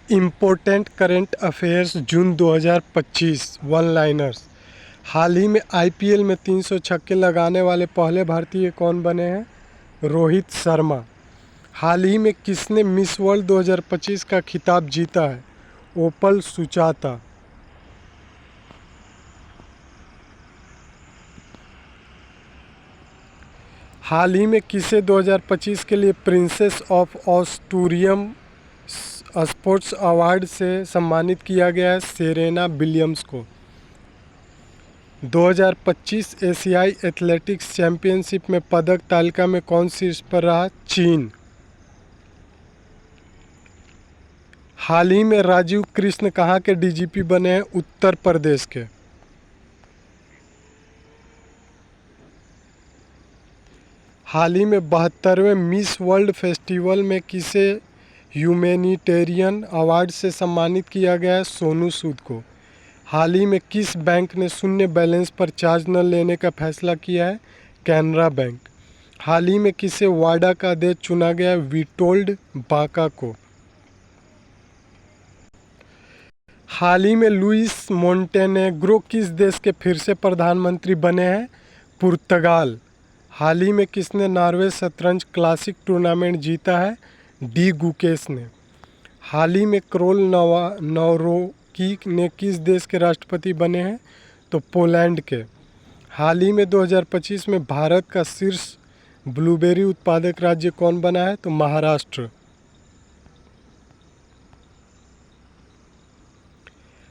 Important current affairs जून 2025 one liners. हाल ही में IPL में 300 छक्के लगाने वाले पहले भारतीय कौन बने हैं? रोहित शर्मा। हाल ही में किसने मिस वर्ल्ड 2025 का खिताब जीता है? ओपल सुचाता। हाल ही में किसे 2025 के लिए प्रिंसेस ऑफ ऑस्ट्रियम स्पोर्ट्स अवार्ड से सम्मानित किया गया है? सेरेना विलियम्स को। 2025 एशियाई एथलेटिक्स चैंपियनशिप में पदक तालिका में कौन शीर्ष पर रहा? चीन। हाल ही में राजीव कृष्ण कहाँ के डीजीपी बने हैं? उत्तर प्रदेश के। हाल ही में 72वें मिस वर्ल्ड फेस्टिवल में किसे ह्यूमैनिटेरियन अवार्ड से सम्मानित किया गया है? सोनू सूद को। हाल ही में किस बैंक ने शून्य बैलेंस पर चार्ज न लेने का फैसला किया है? कैनरा बैंक। हाल ही में किसे वाडा का अध्यक्ष चुना गया है? विटोल्ड बाका को। हाल ही में लुइस मोंटेनेग्रो किस देश के फिर से प्रधानमंत्री बने हैं? पुर्तगाल। हाल ही में किसने नॉर्वे शतरंज क्लासिक टूर्नामेंट जीता है? डी गुकेश ने। हाल ही में क्रोल नवरोकी ने किस देश के राष्ट्रपति बने हैं? तो पोलैंड के। हाल ही में 2025 में भारत का शीर्ष ब्लूबेरी उत्पादक राज्य कौन बना है? तो महाराष्ट्र।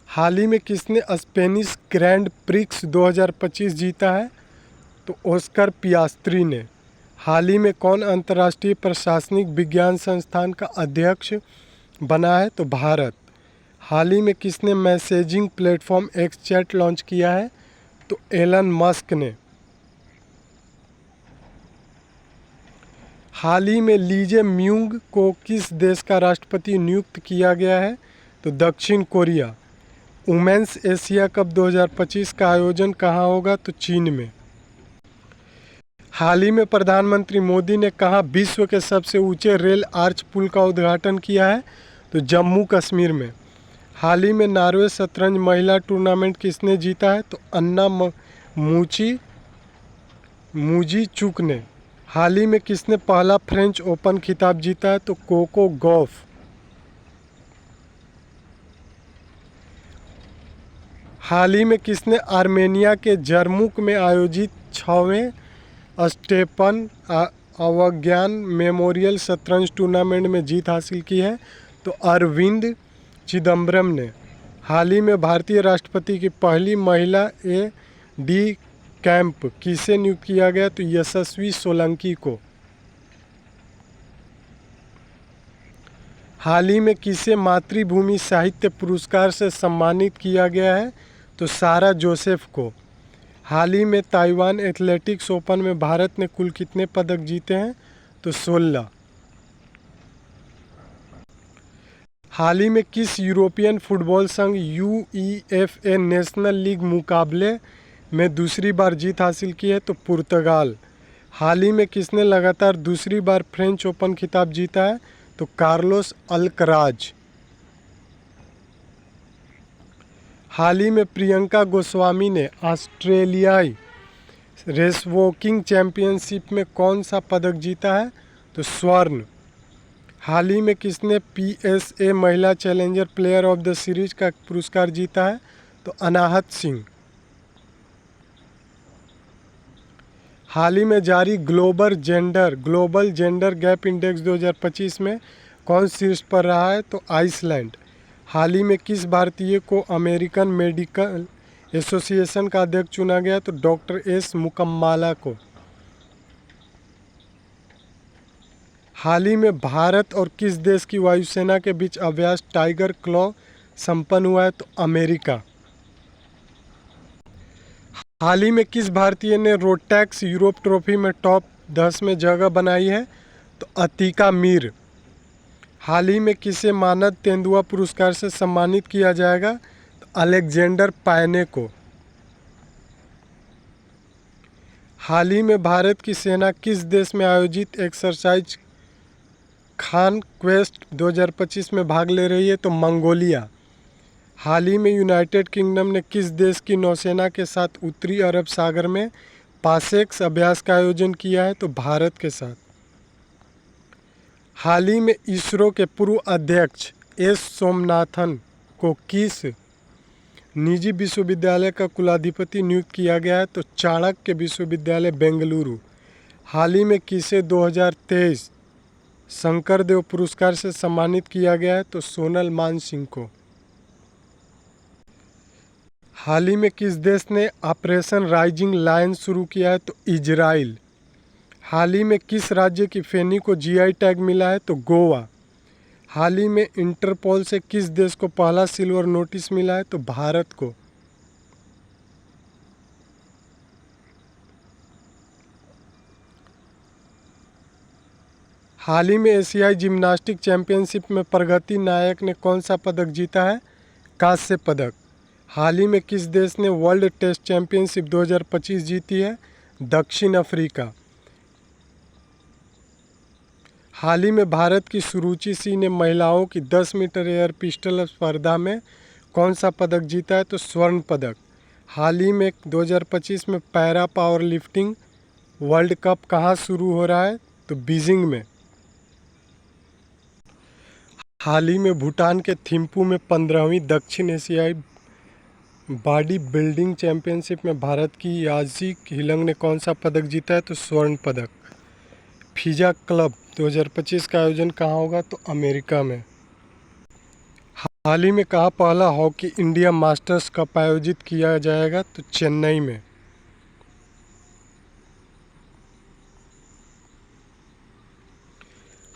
हाल ही में किसने स्पेनिश ग्रैंड प्रिक्स 2025 जीता है? तो ऑस्कर पियास्त्री ने। हाल ही में कौन अंतर्राष्ट्रीय प्रशासनिक विज्ञान संस्थान का अध्यक्ष बना है? तो भारत। हाल ही में किसने messaging platform x chat launch किया है? तो एलन मस्क ने। हाल ही में लीजे म्यूंग को किस देश का राष्ट्रपति नियुक्त किया गया है? तो दक्षिण कोरिया। वुमेन्स एशिया कप 2025 का आयोजन कहाँ होगा? तो चीन में। हाल ही में प्रधानमंत्री मोदी ने कहाँ विश्व के सबसे ऊंचे रेल आर्च पुल का उद्घाटन किया है? तो जम्मू कश्मीर में। हाल ही में नॉर्वे शतरंज महिला टूर्नामेंट किसने जीता है? तो अन्ना मुजीचुक ने। हाल ही में किसने पहला फ्रेंच ओपन खिताब जीता है? तो कोको गॉफ। हाल ही में किसने आर्मेनिया के जर्मुक में आयोजित 6वें स्टेपन अवज्ञान मेमोरियल शतरंज टूर्नामेंट में जीत हासिल की है? तो अरविंद चिदम्बरम ने। हाल ही में भारतीय राष्ट्रपति की पहली महिला डी कैंप किसे नियुक्त किया गया? तो यशस्वी सोलंकी को। हाल ही में किसे मातृभूमि साहित्य पुरस्कार से सम्मानित किया गया है? तो सारा जोसेफ को। हाल ही में ताइवान एथलेटिक्स ओपन में भारत ने कुल कितने पदक जीते हैं? तो 16। हाल ही में किस यूरोपियन फुटबॉल संघ यूईएफए नेशनल लीग मुकाबले में दूसरी बार जीत हासिल की है? तो पुर्तगाल। हाल ही में किसने लगातार दूसरी बार फ्रेंच ओपन खिताब जीता है? तो कार्लोस अल्कराज। हाल ही में प्रियंका गोस्वामी ने ऑस्ट्रेलियाई रेसवॉकिंग चैंपियनशिप में कौन सा पदक जीता है? तो स्वर्ण। हाल ही में किसने पीएसए महिला challenger player of the series का पुरस्कार जीता है? तो अनाहत सिंह। हाल ही में जारी ग्लोबल जेंडर गैप इंडेक्स 2025 में कौन शीर्ष पर रहा है? तो आइसलैंड। हाल ही में किस भारतीय को अमेरिकन मेडिकल एसोसिएशन का अध्यक्ष चुना गया? तो डॉक्टर एस मुकम्माला को। हाल ही में भारत और किस देश की वायुसेना के बीच अभ्यास टाइगर क्लॉ संपन्न हुआ है? तो अमेरिका। हाल ही में किस भारतीय ने रोटैक्स यूरोप ट्रॉफी में टॉप 10 में जगह बनाई है? तो अतिका मीर। हाल ही में किसे मानद तेंदुआ पुरस्कार से सम्मानित किया जाएगा? तो अलेक्जेंडर पायने को। हाल ही में भारत की सेना किस देश में आयोजित एक्सरसाइज खान क्वेस्ट 2025 में भाग ले रही है तो मंगोलिया। हाल ही में यूनाइटेड किंगडम ने किस देश की नौसेना के साथ उत्तरी अरब सागर में पासेक्स अभ्यास का आयोजन किया है तो भारत के साथ। हाल ही में इसरो के पूर्व अध्यक्ष एस सोमनाथन को किस निजी विश्वविद्यालय का कुलाधिपति नियुक्त किया गया है तो चाणक्य विश्वविद्यालय बेंगलुरु। हाल ही में किसे 2023 शंकरदेव पुरस्कार से सम्मानित किया गया है तो सोनल मानसिंह को। हाल ही में किस देश ने ऑपरेशन राइजिंग लायन शुरू किया है तो इजराइल। हाल ही में किस राज्य की फेनी को जीआई टैग मिला है तो गोवा। हाल ही में इंटरपोल से किस देश को पहला सिल्वर नोटिस मिला है तो भारत को। हाल ही में एशियाई जिम्नास्टिक चैंपियनशिप में प्रगति नायक ने कौन सा पदक जीता है? कांस्य पदक। हाल ही में किस देश ने वर्ल्ड टेस्ट चैंपियनशिप 2025 जीती है? दक्षिण अफ्रीका। हाल ही में भारत की सुरुचि सिंह ने महिलाओं की 10 मीटर एयर पिस्टल स्पर्धा में कौन सा पदक जीता है तो स्वर्ण पदक। हाल ही में 2025 में para power lifting world cup कहाँ शुरू हो रहा है तो बीजिंग में। हाल ही में भूटान के थिम्पू में 15वीं दक्षिण एशियाई बॉडी बिल्डिंग चैंपियनशिप में भारत की याजी हिलंग ने कौन सा पदक जीता है तो स्वर्ण पदक। फीजा क्लब 2025 का आयोजन कहाँ होगा तो अमेरिका में। हाल ही में कहाँ पहला हॉकी इंडिया मास्टर्स कप आयोजित किया जाएगा तो चेन्नई में।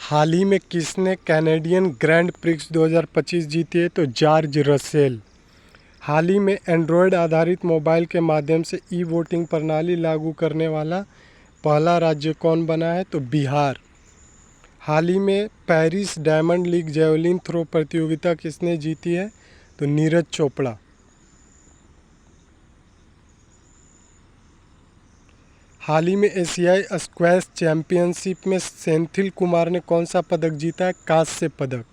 हाल ही में किसने कैनेडियन ग्रैंड प्रिक्स 2025 जीती है तो जॉर्ज रसेल। हाल ही में एंड्रॉयड आधारित मोबाइल के माध्यम से ई वोटिंग प्रणाली लागू करने वाला पहला राज्य कौन बना है तो बिहार। हाल ही में Paris Diamond League javelin throw प्रतियोगिता किसने जीती है तो नीरज चोपड़ा। हाल ही में एशियाई स्क्वैश चैंपियनशिप में सेंथिल कुमार ने कौन सा पदक जीता है? कांस्य पदक।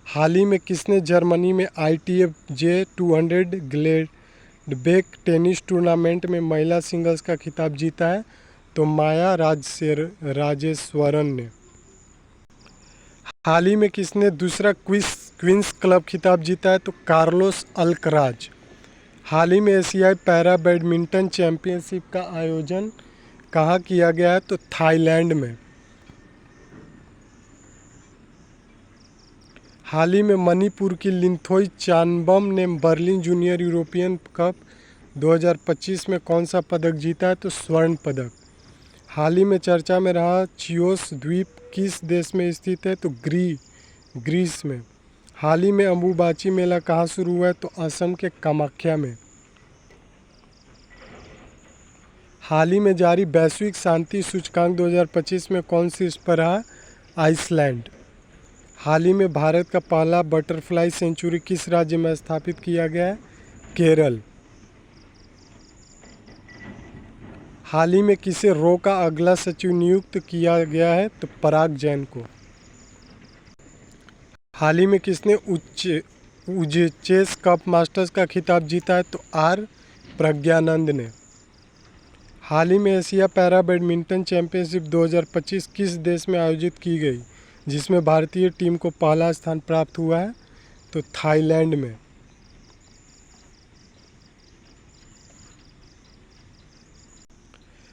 हाल ही में किसने जर्मनी में ITF J200 ग्लेडबेक टेनिस टूर्नामेंट में महिला सिंगल्स का खिताब जीता है तो माया राजेश्वरन ने। हाल ही में किसने दूसरा क्वींस क्लब खिताब जीता है तो कार्लोस अल्कराज। हाल ही में एशियाई पैरा बैडमिंटन चैंपियनशिप का आयोजन कहाँ किया गया है तो थाईलैंड में। हाल ही में मणिपुर की लिंथोई चानबम ने बर्लिन जूनियर यूरोपियन कप 2025 में कौन सा पदक जीता है तो स्वर्ण पदक। हाल ही में चर्चा में रहा चियोस द्वीप किस देश में स्थित है तो ग्रीस में। हाल ही में अम्बुबाची मेला कहाँ शुरू हुआ है तो असम के कामाख्या में। हाल ही में जारी वैश्विक शांति सूचकांक 2025 में कौन शीर्ष पर रहा? आइसलैंड। हाल ही में भारत का पहला बटरफ्लाई सेंचुरी किस राज्य में स्थापित किया गया है? केरल। हाल ही में किसे रो का अगला सचिव नियुक्त किया गया है तो पराग जैन को। हाल ही में किसने चेस कप मास्टर्स का खिताब जीता है तो आर प्रज्ञानंद ने। हाल ही में एशिया पैरा बैडमिंटन चैंपियनशिप 2025 किस देश में आयोजित की गई जिसमें भारतीय टीम को पहला स्थान प्राप्त हुआ है तो थाईलैंड में।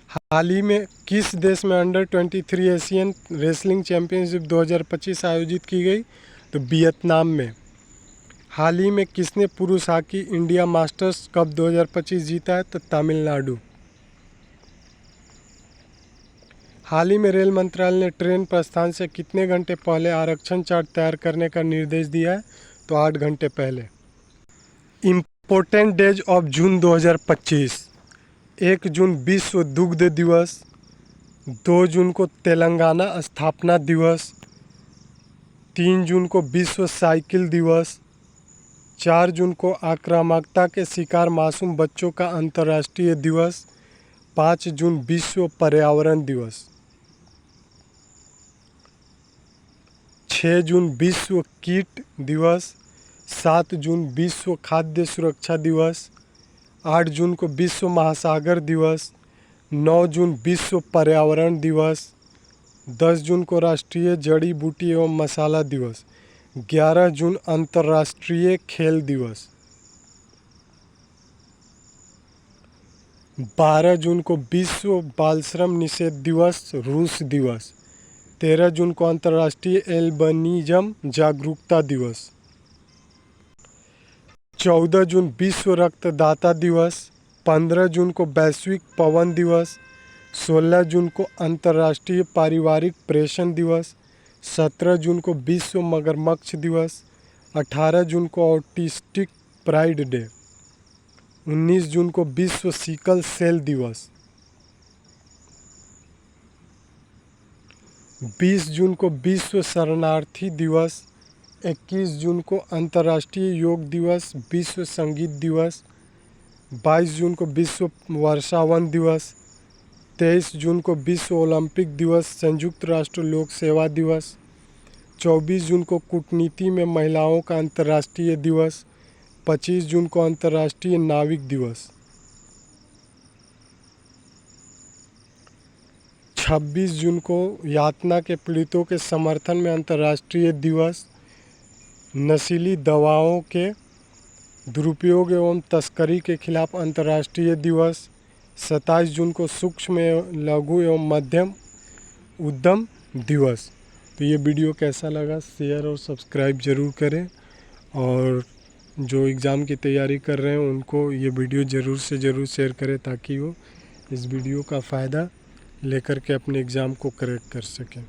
हाल ही में किस देश में अंडर-23 एशियन रेसलिंग चैंपियनशिप 2025 आयोजित की गई तो वियतनाम में। हाल ही में किसने पुरुष हॉकी इंडिया मास्टर्स कप 2025 जीता है तो तमिलनाडु। हाल ही में रेल मंत्रालय ने ट्रेन प्रस्थान से कितने घंटे पहले आरक्षण चार्ट तैयार करने का निर्देश दिया है तो 8 घंटे पहले। Important days of June 2025। 1 जून विश्व दुग्ध दिवस, 2 जून को तेलंगाना स्थापना दिवस, 3 जून को विश्व साइकिल दिवस, 4 जून को आक्रामकता के शिकार मासूम बच्चों का अंतर्राष्ट्रीय दिवस, 5 जून विश्व पर्यावरण दिवस। 6 जून विश्व कीट दिवस, 7 जून विश्व खाद्य सुरक्षा दिवस, 8 जून को विश्व महासागर दिवस, 9 जून विश्व पर्यावरण दिवस, 10 जून को राष्ट्रीय जड़ी बूटी एवं मसाला दिवस, 11 जून अंतर्राष्ट्रीय खेल दिवस, 12 जून को विश्व बाल श्रम निषेध दिवस रूस दिवस, 13 जून को अंतर्राष्ट्रीय एल्बिनिज्म जागरूकता दिवस, 14 जून विश्व रक्तदाता दिवस, 15 जून को वैश्विक पवन दिवस, 16 जून को अंतर्राष्ट्रीय पारिवारिक प्रेषण दिवस, 17 जून को विश्व मगरमच्छ दिवस, 18 जून को ऑटिस्टिक प्राइड डे, 19 जून को विश्व सिकल सेल दिवस, 20 जून को विश्व शरणार्थी दिवस, 21 जून को अंतर्राष्ट्रीय योग दिवस, विश्व संगीत दिवस, 22 जून को विश्व वर्षावन दिवस, 23 जून को विश्व ओलंपिक दिवस संयुक्त राष्ट्र लोक सेवा दिवस, 24 जून को कूटनीति में महिलाओं का अंतर्राष्ट्रीय दिवस, 25 जून को अंतर्राष्ट्रीय नाविक दिवस, 26 जून को यातना के पीड़ितों के समर्थन में अंतर्राष्ट्रीय दिवस, नशीली दवाओं के दुरुपयोग एवं तस्करी के खिलाफ अंतर्राष्ट्रीय दिवस, 27 जून को सूक्ष्म लघु एवं मध्यम उद्यम दिवस। तो ये वीडियो कैसा लगा शेयर और सब्सक्राइब ज़रूर करें, और जो एग्ज़ाम की तैयारी कर रहे हैं उनको ये वीडियो ज़रूर से ज़रूर शेयर करें ताकि वो इस वीडियो का फ़ायदा लेकर के अपने एग्ज़ाम को करेक्ट कर सकें।